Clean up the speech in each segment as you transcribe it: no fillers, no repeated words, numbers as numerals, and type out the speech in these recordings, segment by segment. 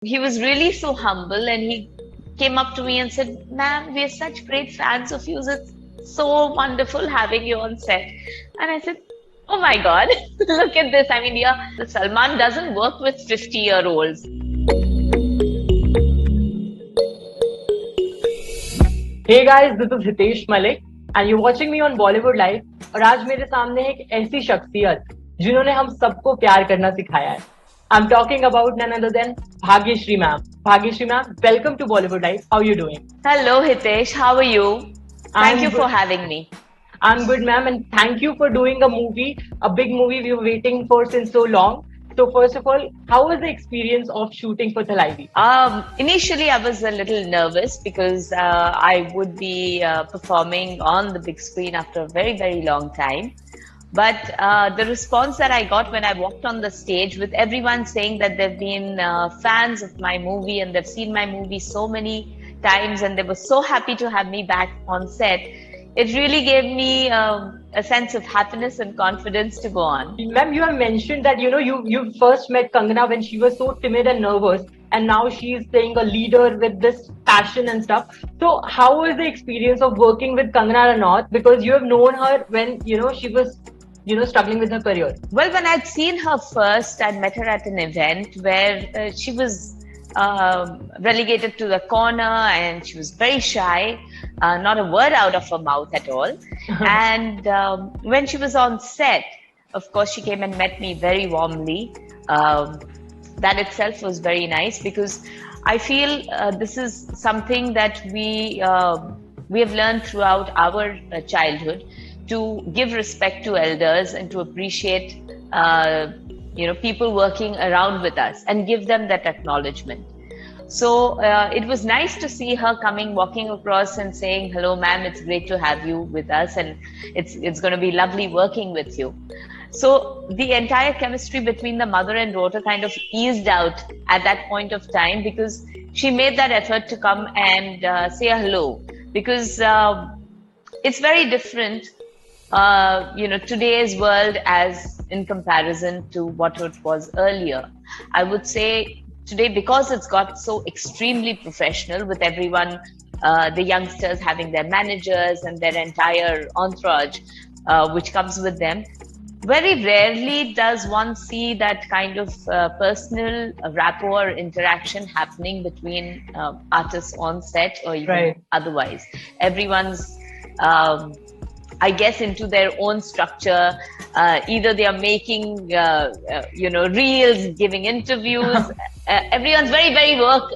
He was really so humble and he came up to me and said, "Ma'am, we're such great fans of you. It's so wonderful having you on set." And I said, "Oh my God, look at this. I mean, yeah, Salman doesn't work with 50-year-olds." Hey guys, this is Hitesh Malik and you're watching me on Bollywood Live और आज मेरे सामने है एक ऐसी शख्सियत जिन्होंने हम सबको प्यार करना सिखाया है. I'm talking about none other than Bhagyashree ma'am. Bhagyashree ma'am, welcome to Bollywood Live. How are you doing? Hello, Hitesh. How are you? Thank you I'm for good. having me. I'm good, ma'am, and thank you for doing a movie, a big movie we were waiting for since so long. So first of all, how was the experience of shooting for Thalaivi? Initially, I was a little nervous because I would be performing on the big screen after a very, very long time. But the response that I got when I walked on the stage, with everyone saying that they've been fans of my movie and they've seen my movie so many times and they were so happy to have me back on set, it really gave me a sense of happiness and confidence to go on. Ma'am, you have mentioned that you first met Kangana when she was so timid and nervous, and now she is playing a leader with this passion and stuff. So, how was the experience of working with Kangana Ranaut? Because you have known her when she was struggling with her career. Well, when I'd seen her first, I'd met her at an event where she was relegated to the corner and she was very shy, not a word out of her mouth at all. And when she was on set, of course, she came and met me very warmly. That itself was very nice because I feel this is something that we have learned throughout our childhood, to give respect to elders and to appreciate people working around with us and give them that acknowledgement. So it was nice to see her coming, walking across and saying, "Hello, ma'am, it's great to have you with us and it's going to be lovely working with you." So the entire chemistry between the mother and daughter kind of eased out at that point of time because she made that effort to come and say hello, because it's very different today's world as in comparison to what it was earlier. I would say today, because it's got so extremely professional with everyone, the youngsters having their managers and their entire entourage, which comes with them, very rarely does one see that kind of personal rapport interaction happening between artists on set or even otherwise. Everyone's I guess into their own structure. Either they are making, reels, giving interviews. Everyone's very, very work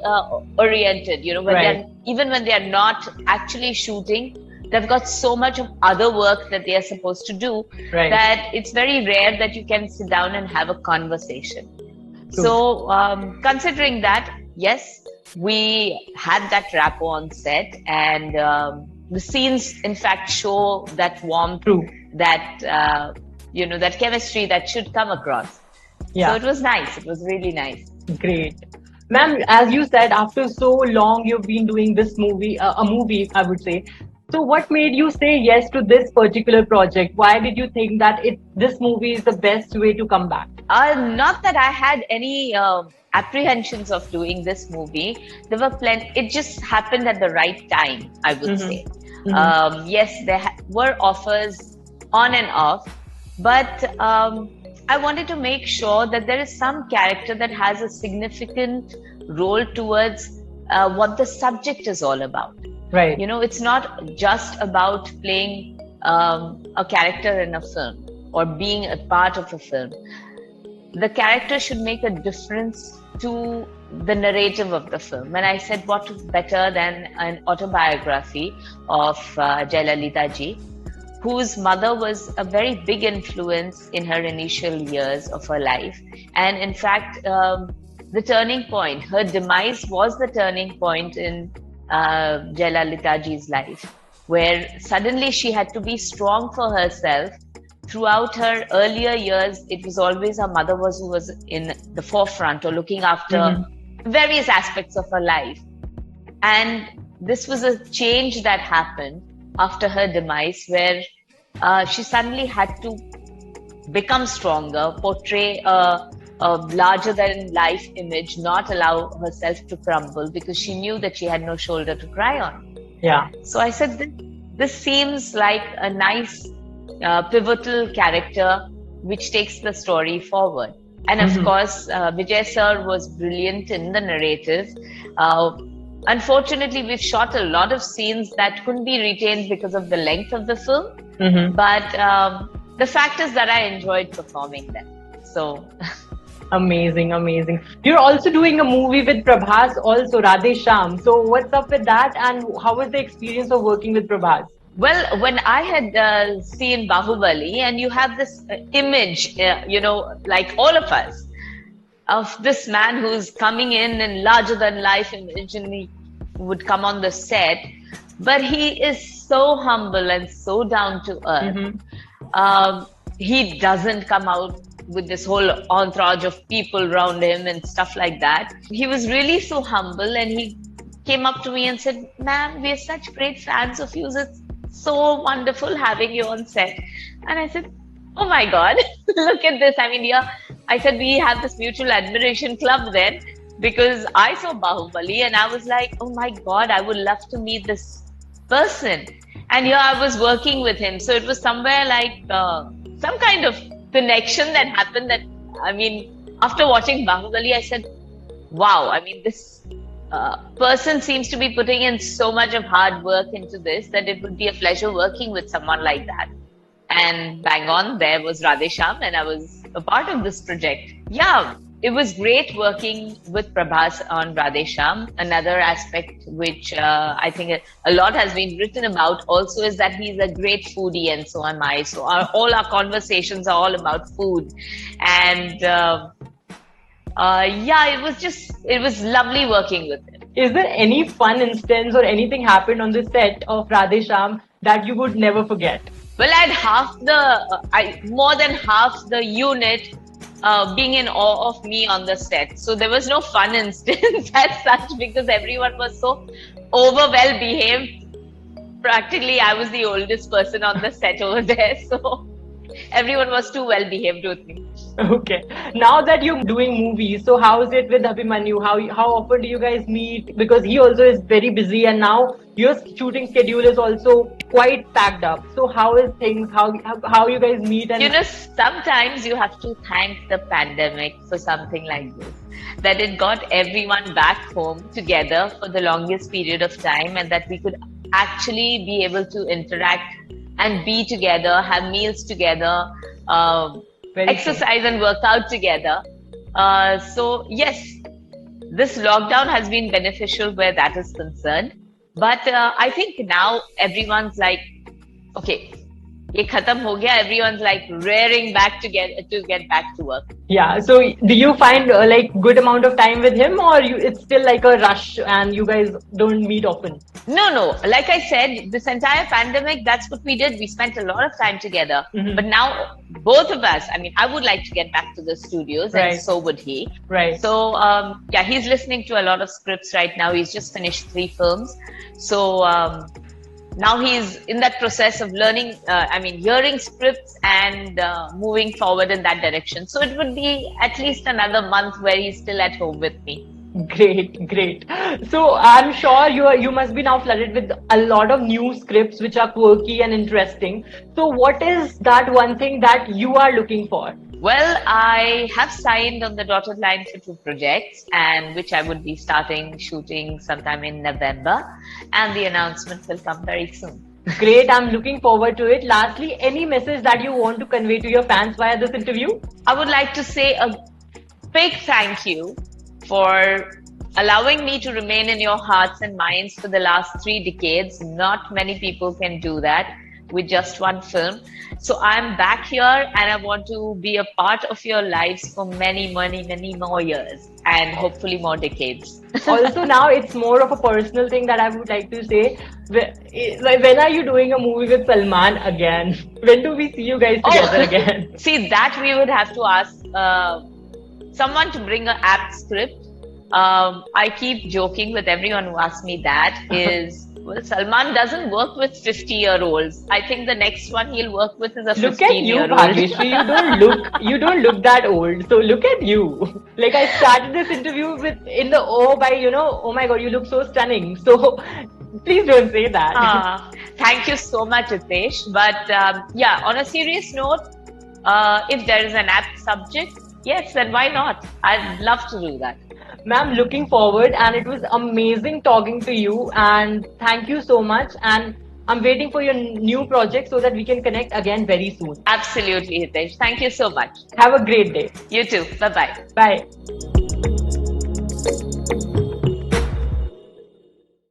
oriented. Even when they are not actually shooting, they've got so much of other work that they are supposed to do that it's very rare that you can sit down and have a conversation. So, considering that, yes, we had that rapport on set, and the scenes, in fact, show that warmth, that that chemistry that should come across. Yeah. So it was nice. It was really nice. Great. Ma'am, as you said, after so long you've been doing this movie, a movie, I would say. So what made you say yes to this particular project? Why did you think that this movie is the best way to come back? Not that I had any apprehensions of doing this movie. There were plenty. It just happened at the right time, I would say. Yes, there were offers on and off, but I wanted to make sure that there is some character that has a significant role towards what the subject is all about. Right. It's not just about playing a character in a film or being a part of a film. The character should make a difference to the narrative of the film. And I said, what better than an autobiography of Jayalalitha ji, whose mother was a very big influence in her initial years of her life. And in fact, the turning point, her demise was the turning point in Jayalalitha ji's life, where suddenly she had to be strong for herself. Throughout her earlier years, it was always her mother who was in the forefront or looking after various aspects of her life. And this was a change that happened after her demise, where she suddenly had to become stronger, portray a a larger than life image not allow herself to crumble because she knew that she had no shoulder to cry on. Yeah. So I said, this seems like a nice pivotal character which takes the story forward. And of course, Vijay sir was brilliant in the narrative. Unfortunately, we've shot a lot of scenes that couldn't be retained because of the length of the film. But the fact is that I enjoyed performing them. So amazing, amazing. You're also doing a movie with Prabhas also, Radhe Shyam. So what's up with that, and how was the experience of working with Prabhas? Well, when I had seen Bahubali, and you have this image, like all of us, of this man who's coming in larger than life image, and he would come on the set, but he is so humble and so down to earth. He doesn't come out with this whole entourage of people around him and stuff like that. He was really so humble, and he came up to me and said, "Ma'am, we are such great fans of you. It's so wonderful having you on set." And I said, "Oh my God, look at this." I mean, yeah, I said, we have this mutual admiration club then, because I saw Bahubali and I was like, oh my God, I would love to meet this person. And here I was working with him. So it was somewhere like some kind of connection that happened that, I mean, after watching Bahubali, I said, wow, I mean, this person seems to be putting in so much of hard work into this that it would be a pleasure working with someone like that. And bang on, there was Radhe Shyam, and I was a part of this project. Yeah, it was great working with Prabhas on Radhe Shyam. Another aspect which I think a lot has been written about also is that he's a great foodie, and so am I. So all our conversations are all about food. And it was lovely working with him. Is there any fun instance or anything happened on the set of Radhe Shyam that you would never forget? Well, I had more than half the unit being in awe of me on the set. So there was no fun instance as such because everyone was so well behaved. Practically, I was the oldest person on the set over there. So everyone was too well behaved with me. Okay. Now that you're doing movies, so how is it with Abhimanyu? How often do you guys meet? Because he also is very busy, and now your shooting schedule is also quite packed up. So how is things? How you guys meet? And sometimes you have to thank the pandemic for something like this. That it got everyone back home together for the longest period of time, and that we could actually be able to interact and be together, have meals together. Exercise and work out together. So yes, this lockdown has been beneficial where that is concerned. But I think now everyone's like, okay, ye khatam ho gaya. Everyone's like raring back to get back to work. Yeah. So do you find like good amount of time with him, or it's still like a rush and you guys don't meet often? No. Like I said, this entire pandemic, that's what we did. We spent a lot of time together. But now both of us, I mean, I would like to get back to the studios, and so would he. Right. So he's listening to a lot of scripts right now. He's just finished 3 films. So now he's in that process of learning, hearing scripts and moving forward in that direction. So it would be at least another month where he's still at home with me. Great. So I'm sure you must be now flooded with a lot of new scripts which are quirky and interesting. So what is that one thing that you are looking for? Well, I have signed on the dotted line for 2 projects, and which I would be starting shooting sometime in November, and the announcement will come very soon. Great, I'm looking forward to it. Lastly, any message that you want to convey to your fans via this interview? I would like to say a big thank you for allowing me to remain in your hearts and minds for the last 3 decades. Not many people can do that with just one film. So I'm back here, and I want to be a part of your lives for many more years, and hopefully more decades. Also, now it's more of a personal thing that I would like to say. When are you doing a movie with Salman again? When do we see you guys together again? See, that we would have to ask someone to bring an apt script. I keep joking with everyone who asks me that is Well, Salman doesn't work with 50-year-olds. I think the next one he'll work with is a Look at you, 15-year-old. Bhagyashree. You don't look that old. So look at you. Like I started this interview with in the O by oh my God, you look so stunning. So please don't say that. Thank you so much, Hitesh. But yeah, on a serious note, if there is an apt subject, yes, then why not? I'd love to do that. Ma'am, looking forward, and it was amazing talking to you. And thank you so much. And I'm waiting for your new project so that we can connect again very soon. Absolutely, Hitesh. Thank you so much. Have a great day. You too. Bye-bye. Bye.